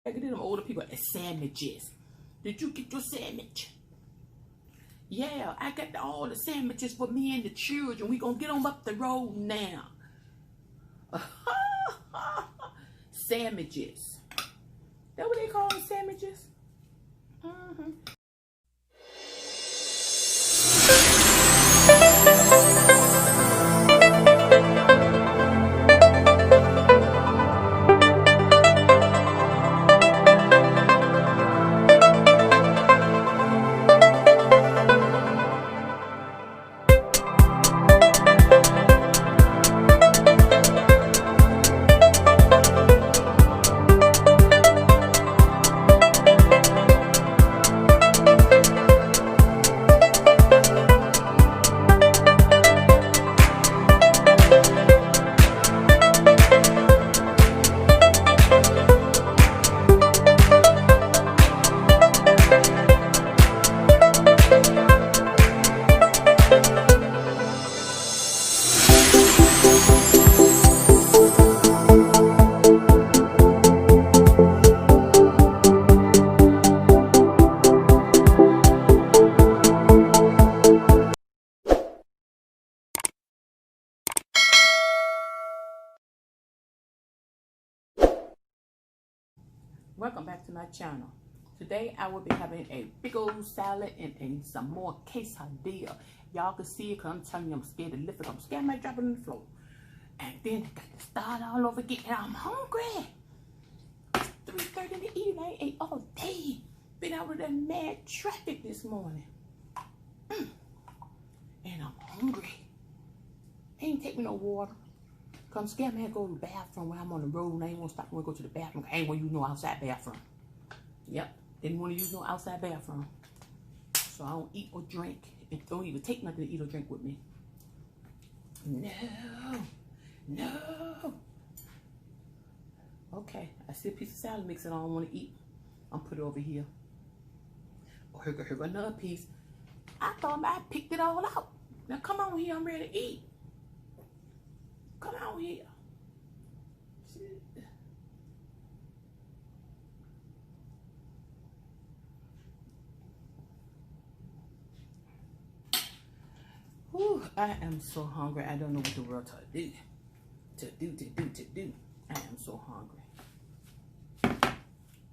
I get them older people at sandwiches. Did you get your sandwich? Yeah, I got all the sandwiches for me and the children. We gonna get them up the road now. Sandwiches. That what they call them, sandwiches? Welcome back to my channel. Today I will be having a big old salad and some more quesadilla. Y'all can see it because I'm telling you I'm scared to lift it. I'm scared I might drop it on the floor. And then I got to start all over again and I'm hungry. It's 3:30 in the evening. I ate all day. Been out with that mad traffic this morning. And I'm hungry. Ain't take me no water. Cause I'm scared man go to the bathroom when I'm on the road and I ain't want to stop when I go to the bathroom. I ain't want to use no outside bathroom. Yep, didn't want to use no outside bathroom. So I don't eat or drink. And don't even take nothing to eat or drink with me. No. Okay, I see a piece of salad mix that I don't want to eat. I'm put it over here. Oh, here go another piece. I thought I picked it all out. Now come on here, I'm ready to eat. Come on here. Whew, I am so hungry. I don't know what the world to do. I am so hungry.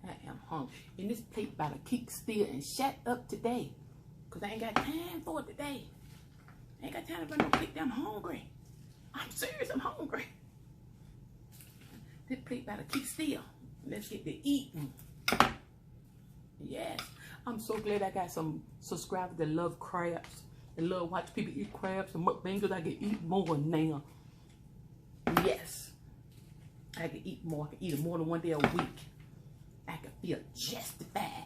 I am hungry. And this plate about to keep still and shut up today. Because I ain't got time for it today. I ain't got time to run no plate. I'm hungry. I'm serious, I'm hungry. This plate better keep still. Let's get to eating. Yes, I'm so glad I got some subscribers that love crabs. They love watch people eat crabs and mukbangs. I can eat more now. Yes, I can eat more. I can eat it more than one day a week. I can feel justified.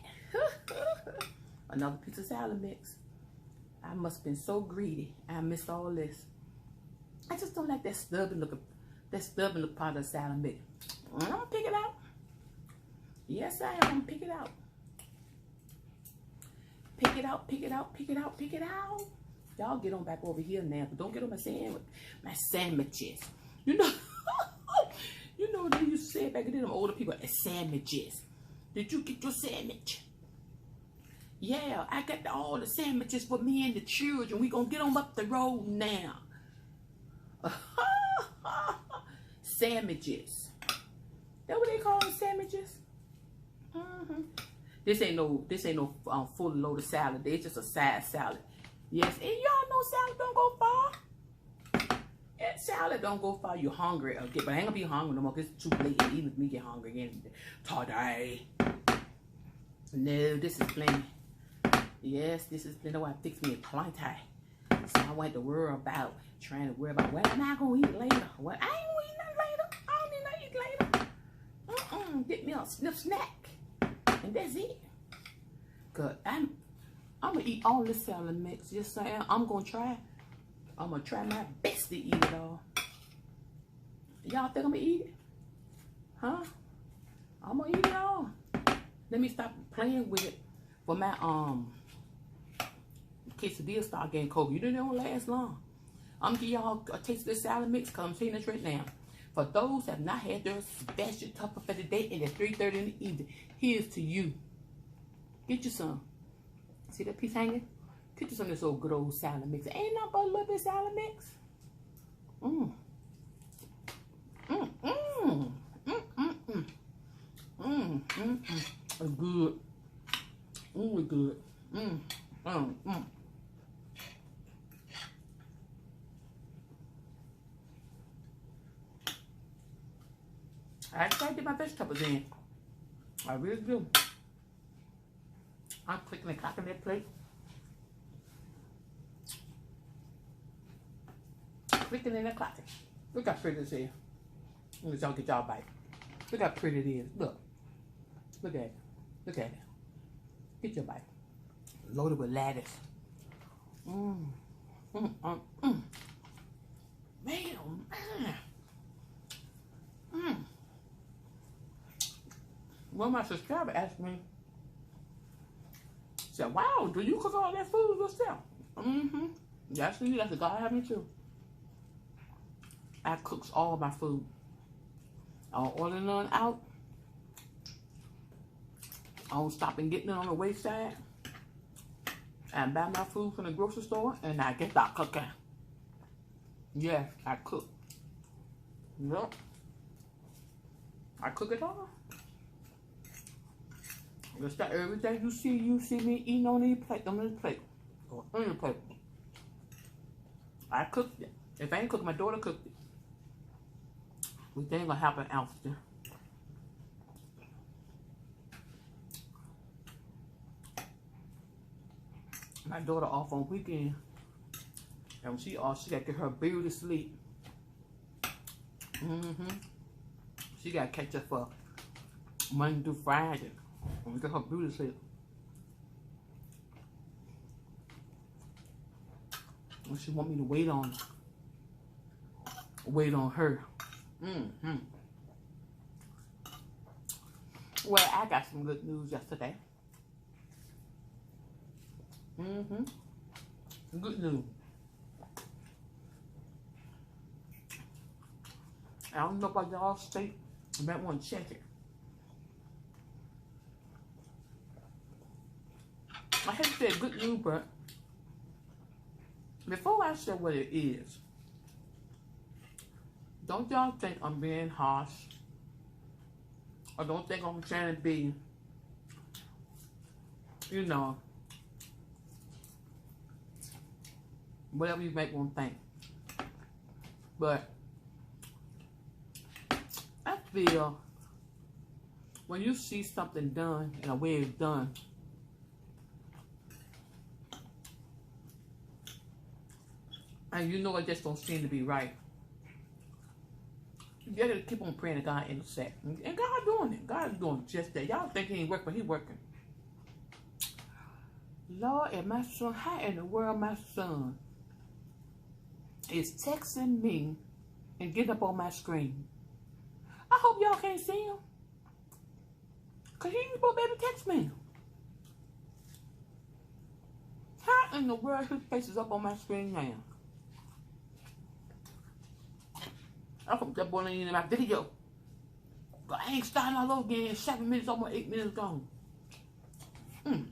Another piece of salad mix. I must have been so greedy. I missed all this. I just don't like that stubborn look part of the salad mix. I'm gonna pick it out. Yes, I am. I'm gonna pick it out. Pick it out, pick it out, pick it out, pick it out. Y'all get on back over here now. But don't get on my sandwiches. You know, you know what they used to say back then, them older people at sandwiches. Did you get your sandwich? Yeah, I got all the sandwiches for me and the children. We gonna get them up the road now. Sandwiches. That what they call them, sandwiches? This ain't no full load of salad. It's just a side salad. Yes, and y'all know salad don't go far. Yeah, salad don't go far. You're hungry again, but I ain't gonna be hungry no more because it's too late. Even if me get hungry again today. No, this is plenty. Yes, this is plenty. I fix me a plenty. So I went to worry about trying to worry about what am I gonna eat later? What I ain't gonna eat nothing later. I don't need nothing to eat later. Get me a sniff snack. And that's it. Cause I'm gonna eat all this salad mix. Just saying, I'm gonna try my best to eat it all. Y'all think I'm gonna eat it? Huh? I'm gonna eat it all. Let me stop playing with it for my quesadilla start getting cold. You didn't last long. I'm gonna give y'all a taste of this salad mix because I'm saying this right now. For those that have not had their special tupper for the day and at 3:30 in the evening, here's to you. Get you some. See that piece hanging? Get you some of this old good old salad mix. Ain't nothing but a little bit of salad mix. Mmm. Mmm. Mmm. Mmm. Mmm. Mmm. Mmm. It's good. Mmm. It's good. Mmm. Mmm. Mmm. I tried to get my vegetables in. I really do. I'm clicking and clacking that plate. Clicking and clacking. Look how pretty this is. Let me y'all get y'all a bite. Look how pretty it is. Look. Look at it. Look at it. Get your bite. Loaded with lettuce. Mmm. Mmm. Mmm. Man, oh man. Mmm. One of my subscribers asked me, said, wow, do you cook all that food yourself? Mm-hmm. Yes, that's God have me too. I cooks all my food. I don't order none out. I don't stop and get none on the wayside. I buy my food from the grocery store and I get that cooking. Yes, I cook. Yep. I cook it all. Just that everything you see me eating on this plate, or on the plate. I cooked it. If I ain't cooked, my daughter cooked it. We ain't gonna happen after. My daughter off on weekend, and when she off, she got to get her baby to sleep. She got to catch up for Monday through Friday. When we get her baby to sleep. And she want me to wait on her. Well, I got some good news yesterday. Good news. I don't know about y'all state. You might want to check it. I hate to say good news, but before I say what it is, don't y'all think I'm being harsh, or don't think I'm trying to be, you know, whatever you might want to think. But I feel when you see something done in a way it's done, and you know it just don't seem to be right, you gotta keep on praying to God intersect. And God doing it. God is doing just that. Y'all think he ain't working, but he working. Lord, and my son, how in the world my son is texting me and getting up on my screen? I hope y'all can't see him, because he ain't supposed to be able to text me. How in the world his face is up on my screen now? I hope that boy ain't in my video. But I ain't starting all over again. 7 minutes, almost 8 minutes gone. I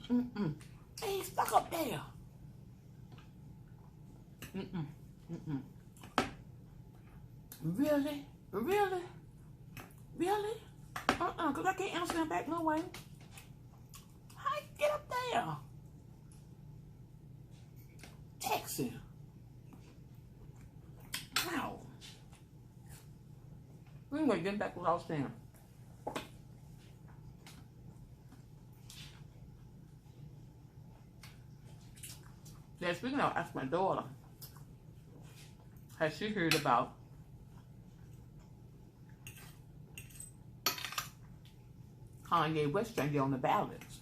ain't stuck up there. Really? Really? Really? Because I can't answer him back no way. How you get up there? Text him. Wow. Anyway, getting back to what I was saying. Yeah, speaking of, I asked my daughter, has she heard about Kanye West trying to get on the ballots?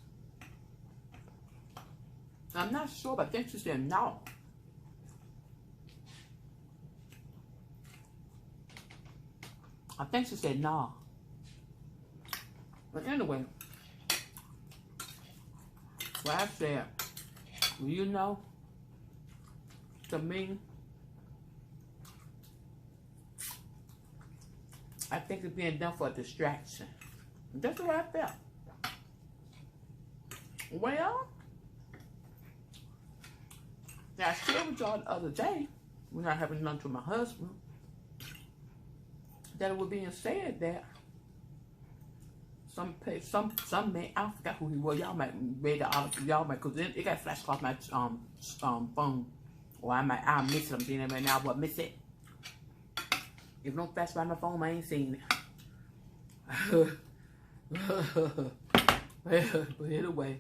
I'm not sure, but I think she said no. I think she said no. But anyway, well, I said, well, you know, to me, I think it's being done for a distraction. That's the way I felt. Well, now I shared with y'all the other day when I was having lunch with my husband that it was being said that some man, I forgot who he was. Y'all might read the article. Y'all might, cause it got flashed across my phone, or I'll miss something right now. But miss it. If it don't flash by my phone, I ain't seen it. But anyway,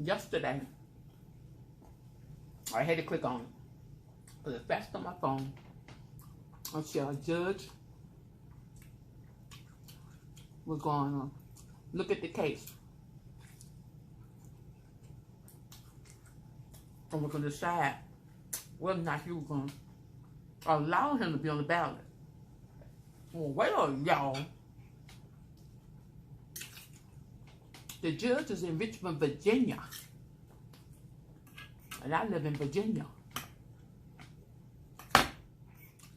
yesterday I had to click on it. Because it flashed on my phone. I saw a judge was going to look at the case. And we're going to decide whether or not he was going to allow him to be on the ballot. Well, y'all, the judge is in Richmond, Virginia. And I live in Virginia.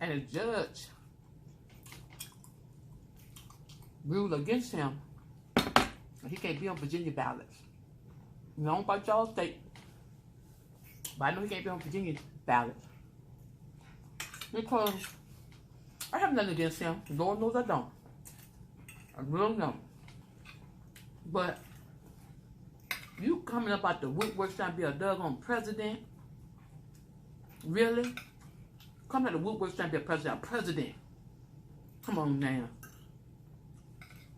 And the judge ruled against him. He can't be on Virginia ballots. You know about y'all state. But I know he can't be on Virginia ballots. Because I have nothing against him. Lord knows I don't. I really don't. But you coming up out the woodwork trying to be a doggone president? Really? Coming out the woodwork trying to be a president. Come on now.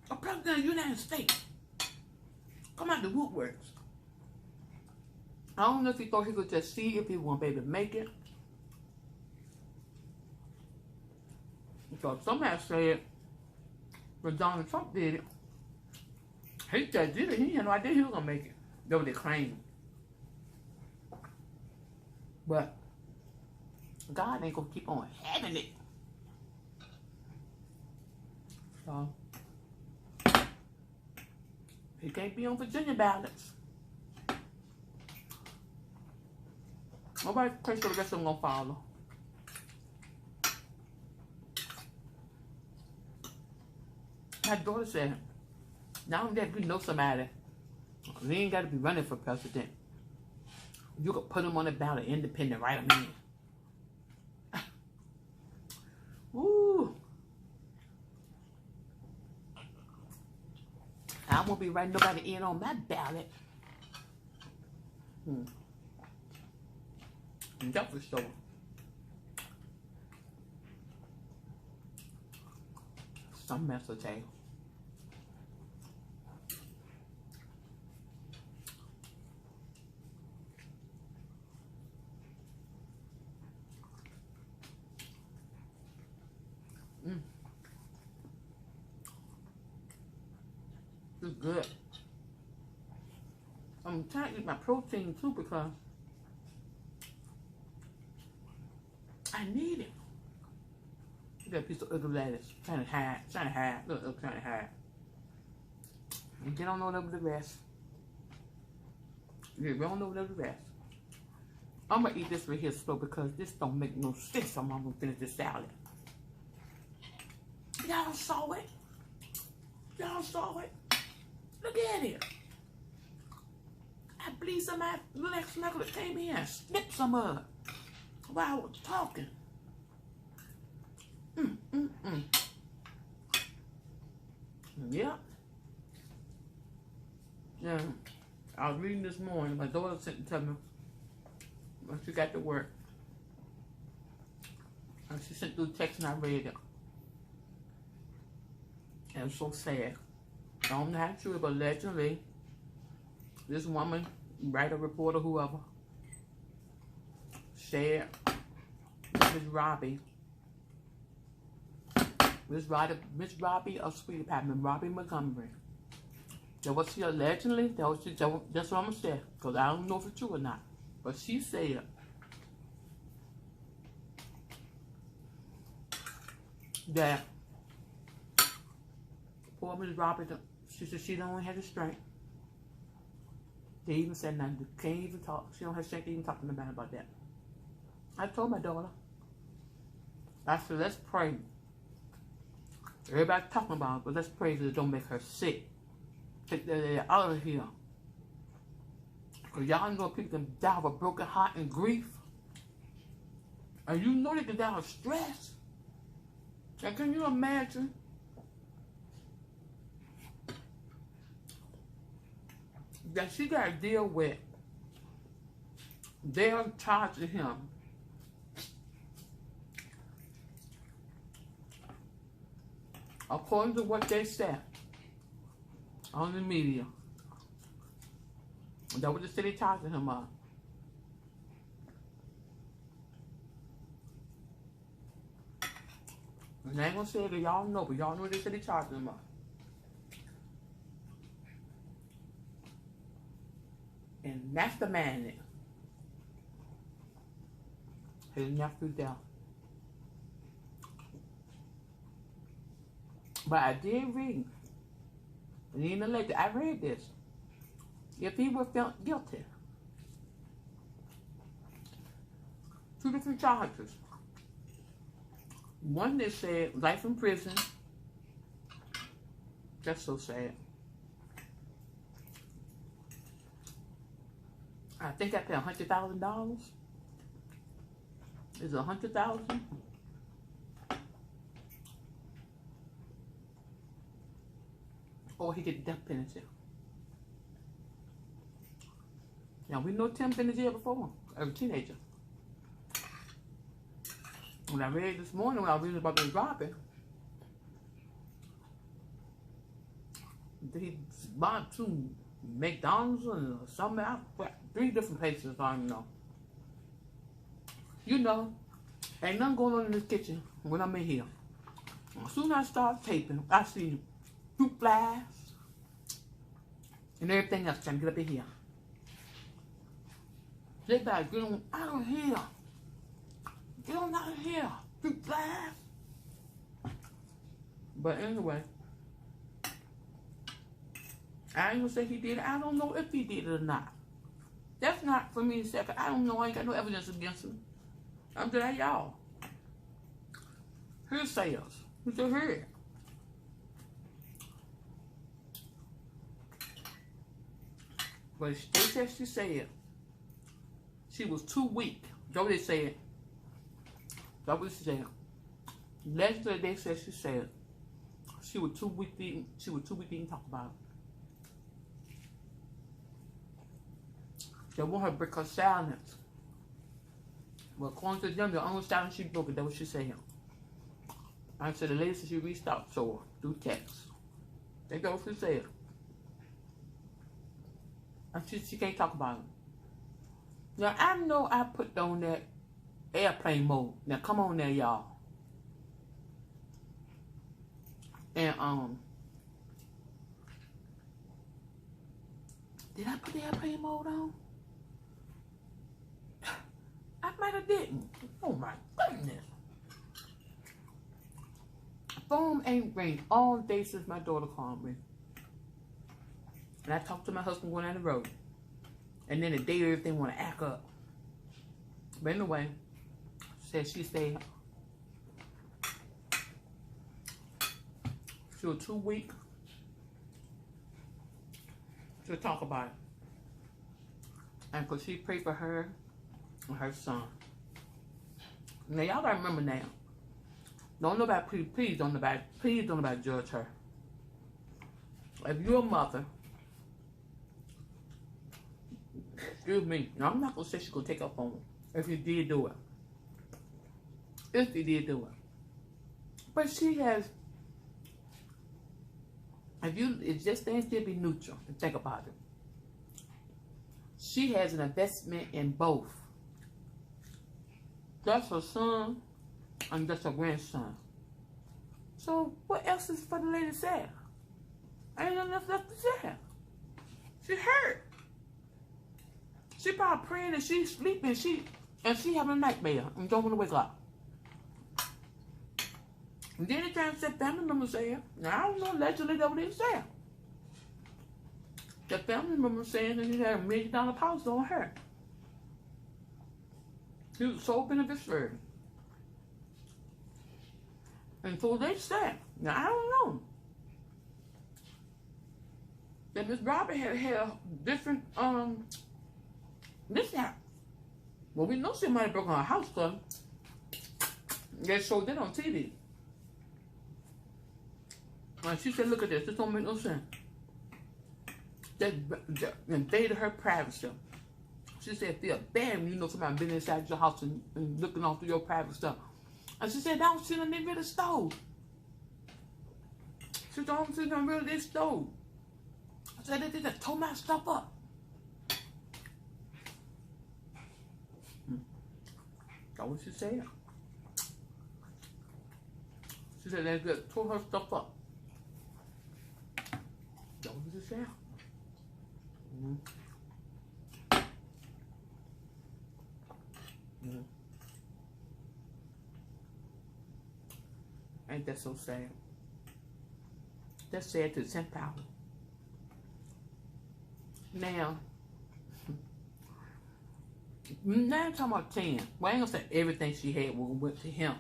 A president of the United States. Come out the woodworks. I don't know if he thought he could just see if he won't be able to make it. So somebody said, when Donald Trump did it, he just did it. He had no idea he was going to make it. That was the claim. But God ain't going to keep on having it. So he can't be on Virginia ballots. Nobody pretty sure the rest of them going to follow. My daughter said, now that you know somebody, they ain't got to be running for president. You could put them on the ballot, independent, write them in. Woo. I won't be writing nobody in on my ballot. That for sure. Some mess of tail. It's good. I'm trying to eat my protein too because I need it. Look at that piece of ugly lettuce. Trying to hide. Look, trying to hide. And they don't know the rest. Yeah, we don't know the rest. I'm gonna eat this right here slow because this don't make no sense. I'm gonna finish this salad. Y'all saw it. Y'all saw it. Look at it. I believe somebody, little ex-smuggler came in and snipped some of it while I was talking. Yep. Yeah. I was reading this morning. My daughter sent it to me when she got to work. And she sent through the text and I read it. And it was so sad. I don't know how true, but allegedly, this woman, writer, reporter, whoever, shared Miss Robbie of Sweetie Pie, Miss Robbie Montgomery. That what she allegedly, that's what I'm gonna say, because I don't know if it's true or not. But she said that poor Miss Robbie, she said she don't have the strength. They even said nothing. Can't even talk. She don't have strength to even talk to nobody about that. I told my daughter, I said, let's pray. Everybody's talking about it, but let's pray that it don't make her sick. Take that out of here. Because y'all know people can die of a broken heart and grief. And you know they can die of stress. And can you imagine? That she got to deal with, they're charging him according to what they said on the media. That was the city charging him of. And I ain't gonna say it to y'all know, but y'all know what they said they charging him of. And that's the man there. His nephew there. But I did read, and in the letter, I read this. If he were found guilty, 2 different charges. One they said life in prison. That's so sad. I think I paid $100,000. Is it $100,000? Or he get death penalty. Now we know Tim been in jail before as a teenager. When I read this morning, when I was reading about the dropping, he bought 2 McDonald's and something else, 3 different places, I don't know. You know, ain't nothing going on in this kitchen when I'm in here. As soon as I start taping, I see fruit flies and everything else trying to get up in here. They better get on out of here. Get on out of here, fruit flies. But anyway, I ain't gonna say he did it. I don't know if he did it or not. That's not for me to say, 'cause I don't know. I ain't got no evidence against him. I'm telling y'all. Hearsay us. You should hear it. But they said she said she was too weak. That's what they said. That's what she said. Legislature, they said she said she was too weak to even, talk about it. They want her to break her silence. Well, according to them, the only silence she broke it, that's what she said. I said the lady said she reached out to her through text. That's what she said. And she can't talk about it. Now, I know I put on that airplane mode. Now, come on there, y'all. And, did I put the airplane mode on? I might have didn't. Oh, my goodness. Phone ain't ring all day since my daughter called me. And I talked to my husband going down the road. And then the day everything want to act up. But anyway, she said she was too weak to talk about it. And because she prayed for her and her son. Now y'all gotta remember now. Don't nobody, please don't nobody judge her. If you're a mother, excuse me, now I'm not gonna say she's gonna take up on him if you did do it. If you did do it. But she has, it's just things to be neutral and think about it. She has an investment in both. That's her son and that's her grandson. So what else is for the lady to say? Ain't nothing else left to say. She hurt. She probably praying and she's sleeping and she having a nightmare and don't want to wake up. And then they trying to say family members say, now I don't know allegedly that what they say. The family member saying that he had $1 million policy on her. He was so beneficiary. And so they said, now I don't know, that Miss Robert had a different mishap. Well, we know somebody broke on her house, so they showed that on TV. And she said, look at this don't make no sense. That invaded her privacy. She said, feel bad when you know somebody been inside your house and looking off through your private stuff. And she said, don't sit on the rid of stove. She said, don't sit on the rid of this stove. I said, they just tore my stuff up. That's what she said. She said, they just tore her stuff up. That's what she said. Ain't that so sad? That's sad to the 10th power. Now I'm talking about 10. Well, I ain't gonna say everything she had went to him.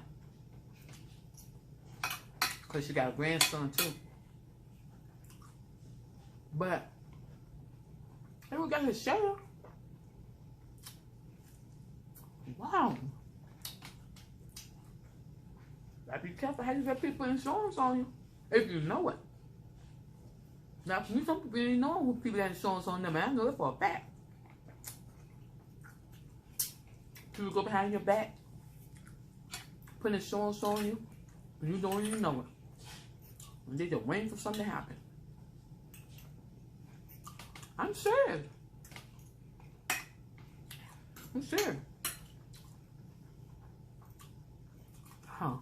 Because she got a grandson too. But everyone got his share. Wow. Gotta be careful how you got people insurance on you. If you know it. Now, for me, some people didn't know who people got insurance on them, and I know it for a fact. People go behind your back, put insurance on you, and you don't even know it. And they just waiting for something to happen. I'm serious. I'm serious. Huh.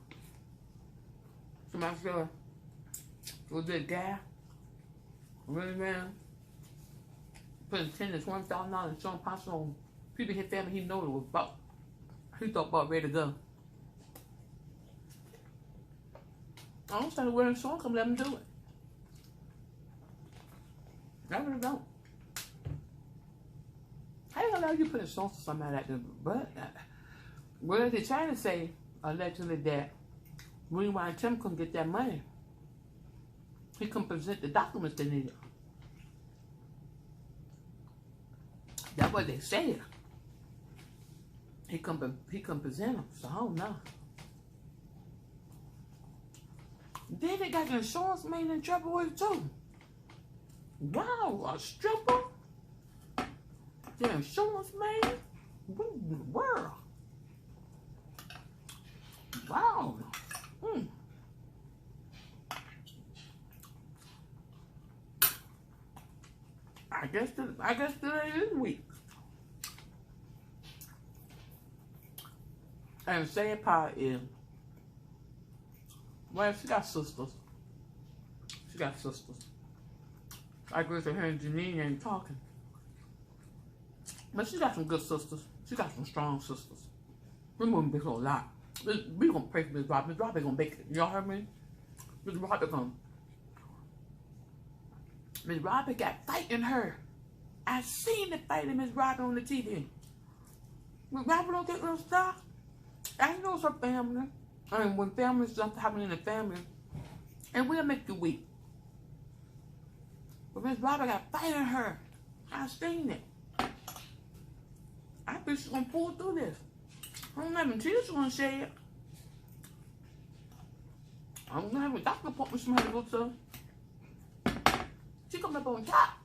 Somebody said, was that guy, really man, putting $10,000 to $20,000 insurance policy on people in his family he know it was about, he thought about ready to go. I don't understand where insurance come let him do it. I really don't. How you gonna let you put insurance on somebody like that? But well, they're trying to say allegedly that Rewind Tim couldn't get that money. He couldn't present the documents they needed. That's what they said. He couldn't present them, so I don't know. Then they got the insurance man in trouble with it too. Wow, a stripper? The insurance man? What in the world? Wow. I guess today is weak. And the sad part is, well, she got sisters. She got sisters. I agree with her and Janine ain't talking. But she got some good sisters. She got some strong sisters. We're gonna make her a lot. We're gonna pray for Miss Robert. Miss Robert gonna make it. Y'all heard me? Miss Robert gonna. Miss Robert got fight in her. I seen the fight in Miss Robert on the TV. Miss Robert don't take no stuff. I know it's her family. I mean, when family stuff happen in the family, and we'll make you weak. But Miss Robert got fight in her. I seen it. I think she's gonna pull through this. I don't have tears she's gonna shed. I'm gonna have a doctor appointment somebody to go to. She coming up on top.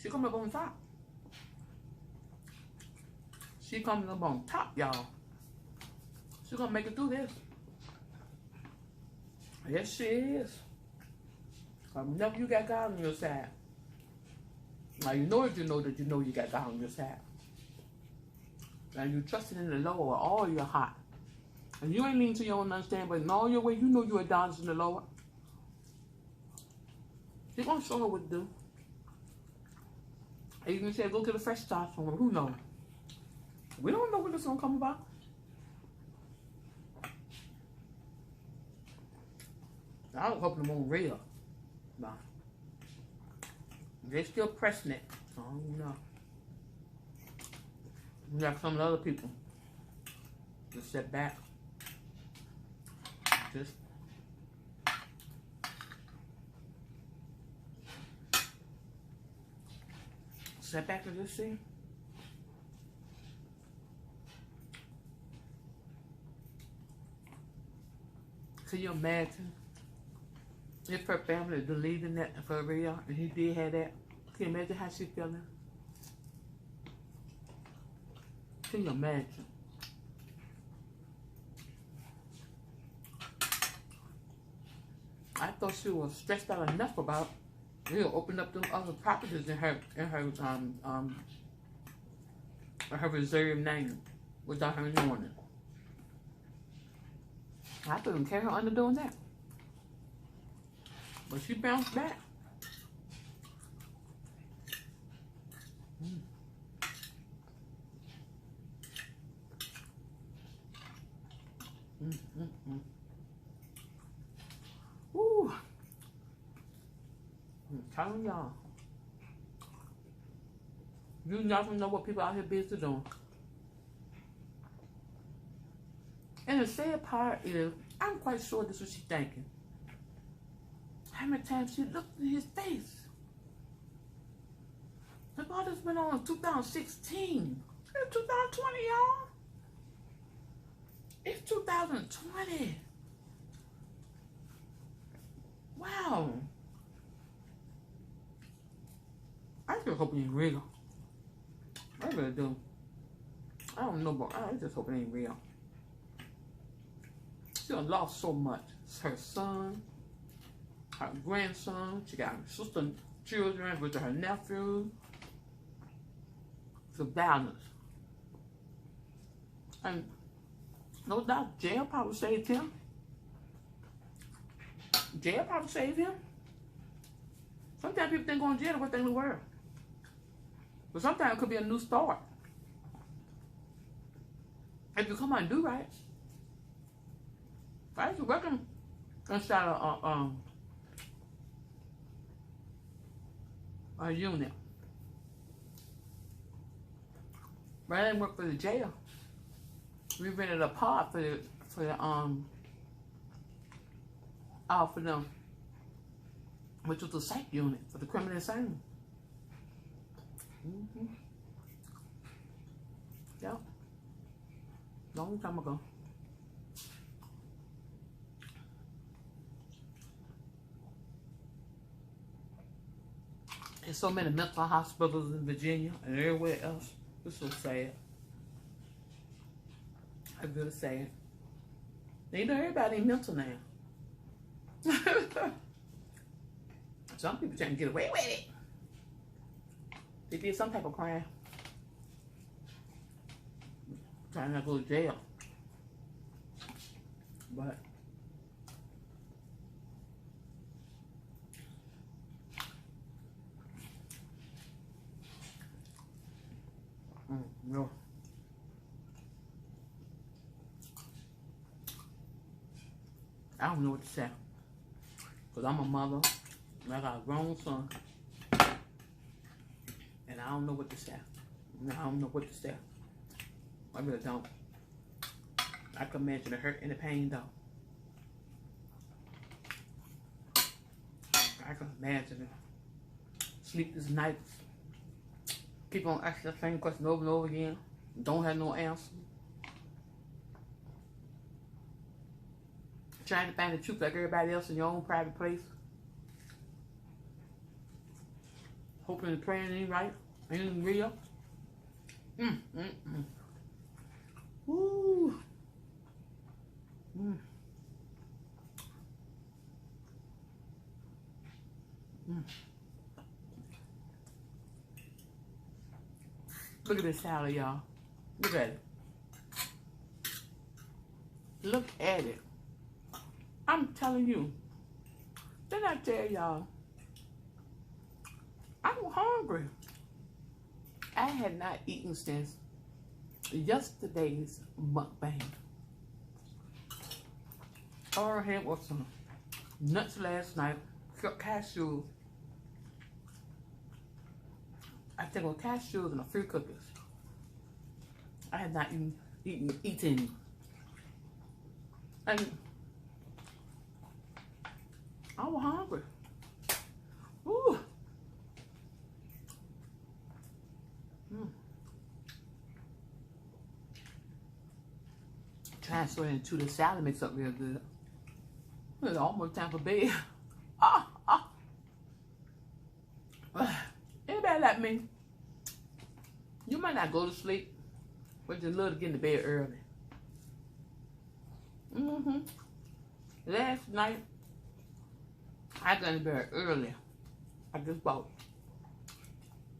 She coming up on top. She coming up on top, y'all. She gonna make it through this. Yes, she is. Whenever you got God on your side. Now you know that you know you got God on your side. And you trusting in the Lord with all your heart. And you ain't leaning to your own understanding, but in all your way, you know you are down in the Lord. He's gonna show her what to do. And you can say, go get a fresh start from her. Who knows? We don't know what this is gonna come about. I was hoping it won't real. No. They're still pressing it I don't know. Like some other people. Just sit back. Just sit back and just see. Can you imagine if her family believed in that for real and he did have that? Can you imagine how she feeling? Can you imagine? I thought she was stressed out enough about he'll open up them other properties in her reserved name without her knowing it. I couldn't carry her under doing that. But she bounced back. Woo. I'm telling y'all. You never know what people out here busy doing. And the sad part is, I'm quite sure this is what she's thinking. How many times she looked in his face? Look, all this went on in 2016. It's 2020, y'all. It's 2020. Wow. I just hope it ain't real. I really do. I don't know, but I just hope it ain't real. She done lost so much. It's her son, her grandson. She got her sister, children, which are her nephews. It's a balance. And no doubt, jail probably saved him. Jail probably saved him. Sometimes people think going to jail is what they in the world. But sometimes it could be a new start. If you come out and do right. I used to work inside a unit. But I didn't work for the jail. We rented a pod for them, which was a psych unit for the criminal insane. Yep. Long time ago. There's so many mental hospitals in Virginia and everywhere else. It's so sad. I really sad. You know, everybody ain't mental now. Some people trying to get away with it. They did some type of crime. Trying not to go to jail. But no. I don't know what to say. Because I'm a mother and I got a grown son. And I don't know what to say. I don't know what to say. I really don't. I can imagine the hurt and the pain though. I can imagine it. Sleepless nights. Keep on asking the same question over and over again. Don't have no answer. Trying to find the truth like everybody else in your own private place. Hoping and praying ain't right. Ain't real. Woo. Look at this salad, y'all. Look at it. Look at it. I'm telling you. Didn't I tell y'all? I'm hungry. I had not eaten since yesterday's mukbang. All I had was some nuts last night, cashews, I think with cashews and a few cookies. I had not eaten. And I was hungry. Ooh. Transfer into the salad mix up real good. It's almost time for bed. Anybody like me? You might not go to sleep, but you love to get into bed early. Last night, I got in bed early. I just about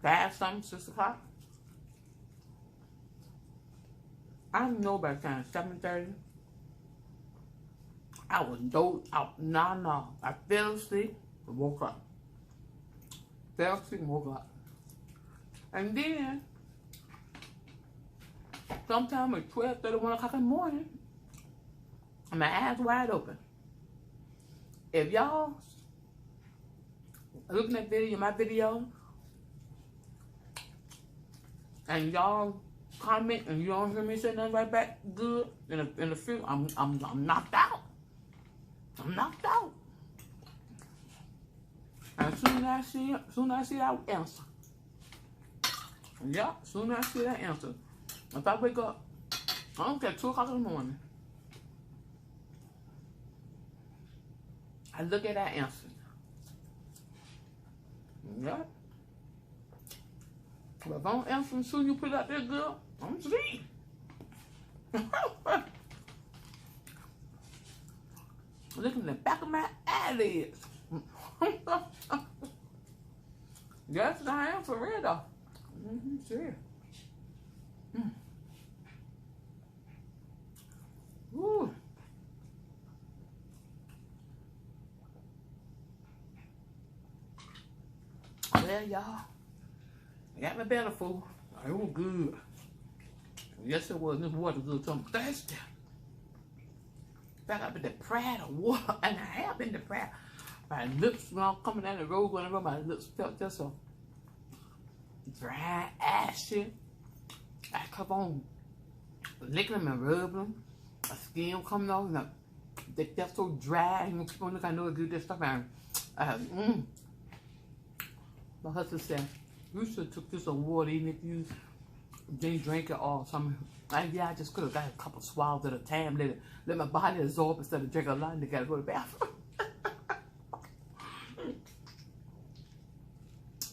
5-something, 6 o'clock. I don't know by the time 7:30. I was dozed out. No. I fell asleep and woke up. Fell asleep and woke up. And then, sometime at 12:30, 1 o'clock in the morning, my eyes wide open. If y'all looking at my video, and y'all comment and you don't hear me say nothing right back good in the field, I'm knocked out. I'm knocked out. And as soon as I see that answer. Yeah, as soon as I see that answer. If I wake up, I don't care, 2 o'clock in the morning, I look at that answer. Yeah. But if I don't answer as soon as you put it out there, girl, I'm asleep. Looking in the back of my eyelids. Yes, I am for real though. Sure. Woo. Well, y'all, I got my belly full. It was good. Yes, it was. This water good. So I'm thirsty. In fact, I've been deprived of water, and I have been deprived. My lips, when I'm coming down the road, whenever my lips felt just so dry, ashy. I kept on licking them and rubbing them. My skin coming off, and they felt so dry. And keep on looking, I know it good, this stuff. My husband said, you should have took this on water, even if you didn't drink it all. So yeah, I just could have got a couple swallows at a time. Let my body absorb instead of drinking a lot, and they got to go to the bathroom.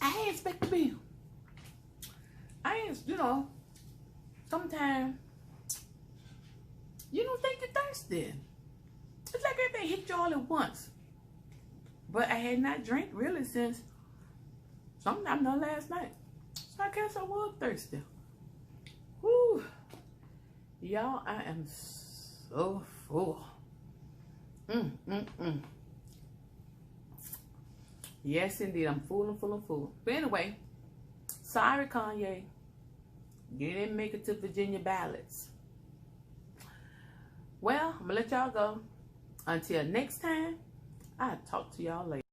I ain't expect to be. Sometimes you don't think you're thirsty. It's like everything hit you all at once. But I had not drank really since sometime last night. So I guess I was thirsty. Whew. Y'all, I am so full. Yes, indeed. I'm full and full and full. But anyway, sorry, Kanye. You didn't make it to Virginia ballots. Well, I'm going to let y'all go. Until next time, I'll talk to y'all later.